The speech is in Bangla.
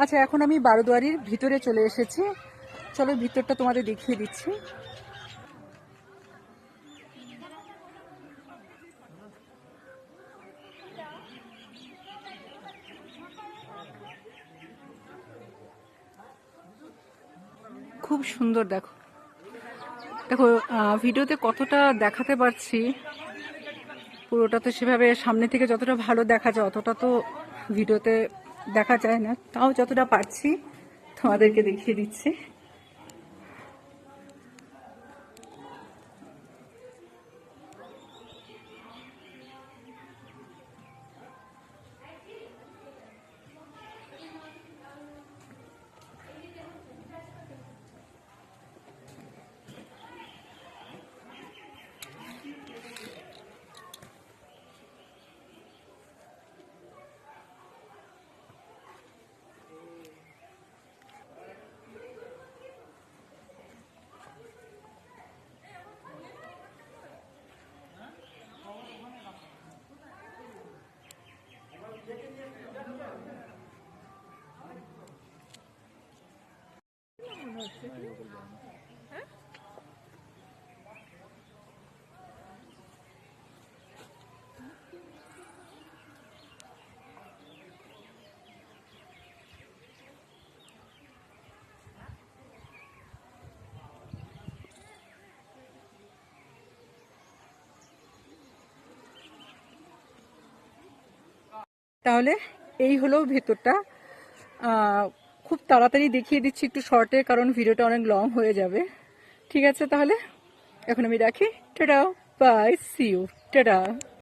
আচ্ছা, এখন আমি বারোদুয়ারির ভিতরে চলে এসেছি। চলো ভিতরটা তোমাদের দেখিয়ে দিচ্ছি। খুব সুন্দর, দেখো দেখো ভিডিওতে কতটা দেখাতে পারছি, পুরোটা তো সেভাবে সামনে থেকে যতটা ভালো দেখা যায় অতটা তো ভিডিওতে দেখা যায় না, তাও যতটা পারছি তোমাদেরকে দেখিয়ে দিচ্ছি। তাহলে এই হলো ভেতরটা। খুব তাড়াতাড়ি দেখিয়ে দিচ্ছি একটু শর্টে, কারণ ভিডিওটা অনেক লং হয়ে যাবে। ঠিক আছে, তাহলে এখন আমি রাখি। Tata, bye, see you, tata.